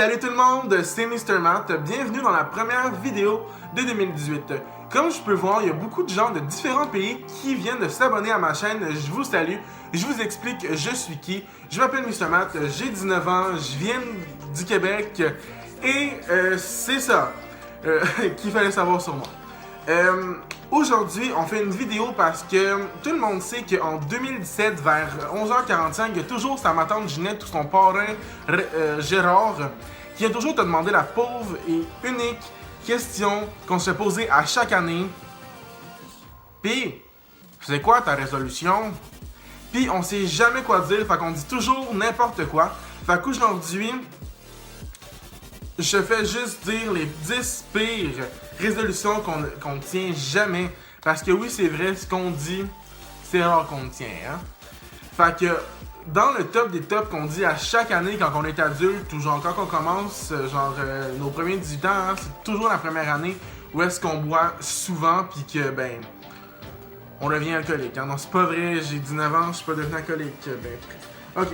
Salut tout le monde, c'est Mr. Matt, bienvenue dans la première vidéo de 2018. Comme je peux voir, il y a beaucoup de gens de différents pays qui viennent de s'abonner à ma chaîne. Je vous salue, je vous explique je suis qui. Je m'appelle Mr. Matt, j'ai 19 ans, je viens du Québec et c'est ça qu'il fallait savoir sur moi. Aujourd'hui, on fait une vidéo parce que tout le monde sait qu'en 2017, vers 11h45, il y a toujours sa ma tante Ginette ou son parrain Gérard qui vient toujours te demander la pauvre et unique question qu'on se fait poser à chaque année. Pis, c'est quoi ta résolution? Pis, on sait jamais quoi dire, fait qu'on dit toujours n'importe quoi. Fait qu'aujourd'hui, je fais juste dire les 10 pires résolutions qu'on tient jamais. Parce que oui, c'est vrai, ce qu'on dit, c'est rare qu'on le tient. Hein? Fait que dans le top des tops qu'on dit à chaque année quand on est adulte, ou genre quand on commence, nos premiers 18 ans, hein, c'est toujours la première année où est-ce qu'on boit souvent, puis que ben, on devient alcoolique. Hein? Non, c'est pas vrai, j'ai 19 ans, je suis pas devenu alcoolique. Ben, ok.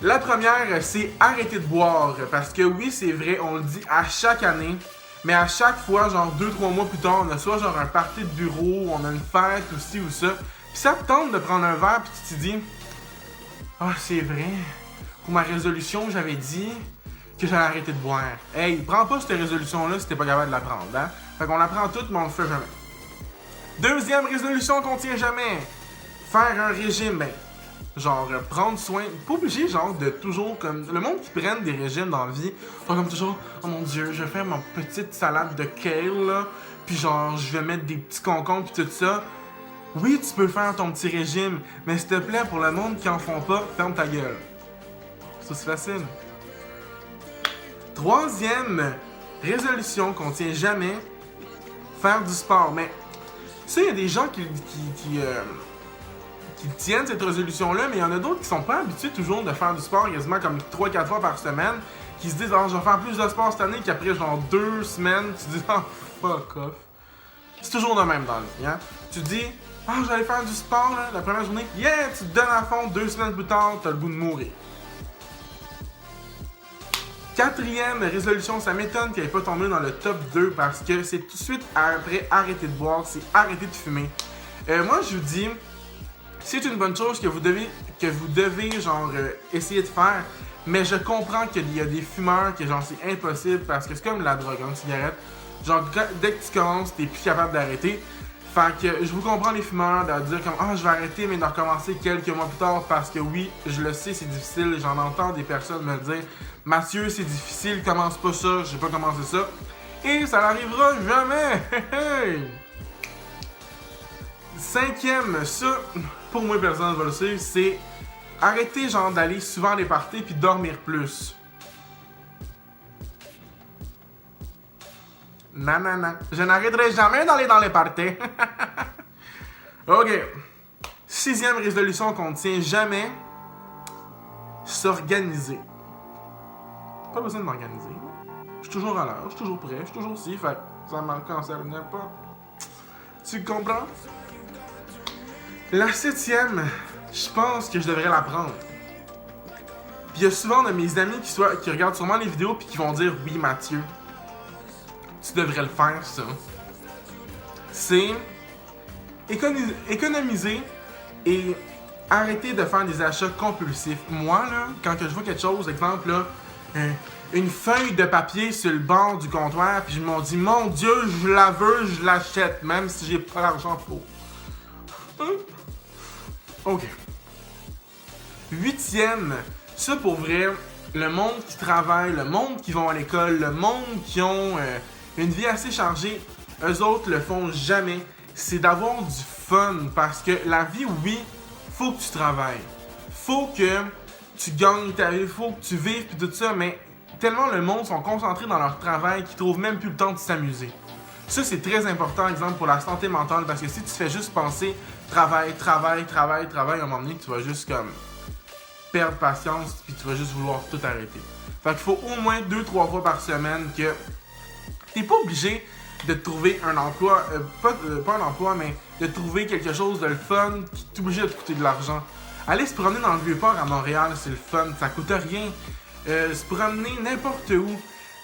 La première, c'est arrêter de boire. Parce que oui, c'est vrai, on le dit à chaque année. Mais à chaque fois, genre 2-3 mois plus tard, on a soit genre un party de bureau, on a une fête ou ci ou ça. Puis ça te tente de prendre un verre, puis tu te dis ah, c'est vrai, pour ma résolution, j'avais dit que j'allais arrêter de boire. Hey, prends pas cette résolution-là si t'es pas capable de la prendre, hein. Fait qu'on la prend toute, mais on le fait jamais. Deuxième résolution qu'on tient jamais, faire un régime. Ben, genre, prendre soin, pas obligé, genre, de toujours, comme, le monde qui prennent des régimes dans la vie, sont comme toujours, oh mon dieu, je vais faire ma petite salade de kale, là, puis genre, je vais mettre des petits concombres, puis tout ça. Oui, tu peux faire ton petit régime, mais s'il te plaît, pour le monde qui en font pas, ferme ta gueule. Ça, c'est facile. Troisième résolution qu'on tient jamais, faire du sport. Mais, tu sais, il y a des gens qui tiennent cette résolution-là, mais il y en a d'autres qui sont pas habitués toujours de faire du sport quasiment comme 3-4 fois par semaine, qui se disent, ah, je vais faire plus de sport cette année, qu'après genre 2 semaines, tu te dis, ah, fuck off. C'est toujours le même dans le vie, hein. Tu te dis, ah, j'allais faire du sport, là, la première journée, yeah, tu te donnes à fond, 2 semaines plus tard, t'as le goût de mourir. Quatrième résolution, ça m'étonne qu'elle n'ait pas tombé dans le top 2 parce que c'est tout de suite après arrêter de boire, c'est arrêter de fumer. Moi, je vous dis, c'est une bonne chose que vous devez genre essayer de faire, mais je comprends qu'il y a des fumeurs que genre c'est impossible parce que c'est comme la drogue, une cigarette. Genre dès que tu commences, t'es plus capable d'arrêter. Fait que je vous comprends les fumeurs de dire comme ah je vais arrêter mais de recommencer quelques mois plus tard parce que oui, je le sais c'est difficile, j'en entends des personnes me le dire. Mathieu c'est difficile, commence pas ça, j'ai pas commencé ça. Et ça n'arrivera jamais! Cinquième, ça, pour moi personne va le suivre, c'est arrêter genre d'aller souvent à des parties puis dormir plus. Non, non, non. Je n'arrêterai jamais d'aller dans les parties. Ok. Sixième résolution qu'on ne tient jamais. S'organiser. Pas besoin de m'organiser. Je suis toujours à l'heure, je suis toujours prêt, je suis toujours si, fait ça m'en concerne pas. Tu comprends? La septième, je pense que je devrais la prendre. Puis il y a souvent de mes amis qui regardent sûrement les vidéos puis qui vont dire oui Mathieu. Tu devrais le faire, ça. C'est économiser et arrêter de faire des achats compulsifs. Moi, là, quand je vois quelque chose, exemple, là, une feuille de papier sur le bord du comptoir, puis je me dis, mon Dieu, je la veux, je l'achète, même si j'ai pas l'argent pour. Ok. Huitième, ça pour vrai, le monde qui travaille, le monde qui vont à l'école, le monde qui ont une vie assez chargée, eux autres le font jamais. C'est d'avoir du fun parce que la vie, oui, faut que tu travailles. Faut que tu gagnes ta vie, faut que tu vives pis tout ça, mais tellement le monde sont concentrés dans leur travail qu'ils trouvent même plus le temps de s'amuser. Ça, c'est très important, exemple, pour la santé mentale parce que si tu fais juste penser travail, à un moment donné, tu vas juste comme perdre patience puis tu vas juste vouloir tout arrêter. Fait qu'il faut au moins 2-3 fois par semaine que t'es pas obligé de trouver un emploi, pas un emploi, mais de trouver quelque chose de le fun qui t'oblige à te coûter de l'argent. Aller se promener dans le Vieux-Port à Montréal, c'est le fun, ça coûte rien. se promener n'importe où,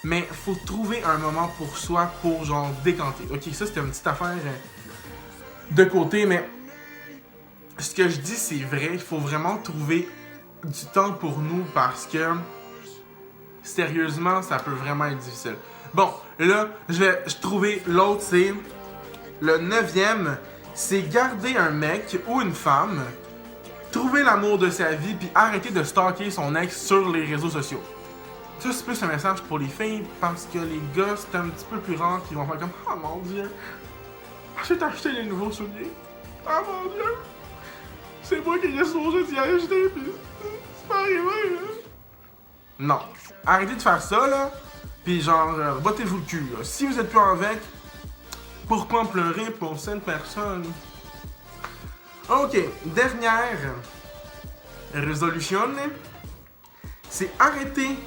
mais faut trouver un moment pour soi pour genre décanter. Ok, ça c'était une petite affaire de côté, mais ce que je dis c'est vrai, il faut vraiment trouver du temps pour nous parce que sérieusement, ça peut vraiment être difficile. Bon, là, je vais trouver l'autre, c'est le 9e, c'est garder un mec ou une femme, trouver l'amour de sa vie, puis arrêter de stalker son ex sur les réseaux sociaux. Ça, c'est plus un message pour les filles, parce que les gars, c'est un petit peu plus rare qu'ils vont faire comme « Oh mon Dieu, je vais t'acheter les nouveaux souliers. Oh mon Dieu, c'est moi qui ai songé d'y acheter, puis c'est pas arrivé, hein. » Non. Arrêtez de faire ça, là, pis genre, battez-vous le cul, là. Si vous êtes plus avec, pourquoi pleurer pour cette personne? Ok, dernière résolution, c'est arrêter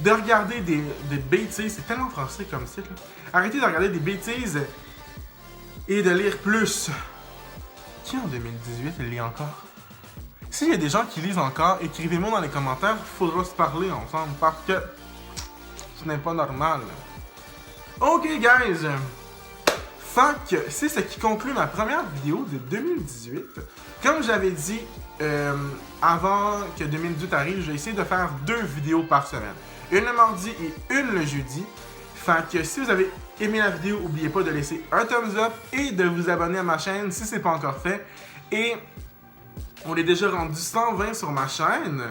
de regarder des bêtises. C'est tellement français comme site, là. Arrêtez de regarder des bêtises et de lire plus. Qui en 2018 lit encore? S'il y a des gens qui lisent encore, écrivez-moi dans les commentaires, il faudra se parler ensemble parce que ce n'est pas normal. Ok guys, fait que c'est ce qui conclut ma première vidéo de 2018. Comme j'avais dit avant que 2018 arrive, je vais essayer de faire 2 vidéos par semaine. Une le mardi et une le jeudi. Fait que si vous avez aimé la vidéo, n'oubliez pas de laisser un thumbs up et de vous abonner à ma chaîne si ce n'est pas encore fait. Et on est déjà rendu 120 sur ma chaîne.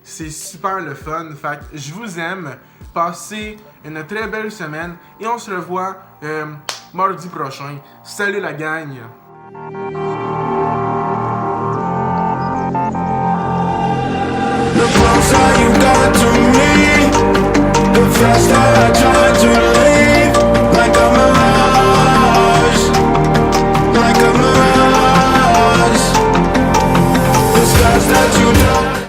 C'est super le fun. Fait que je vous aime. Passez une très belle semaine. Et on se revoit mardi prochain. Salut la gang!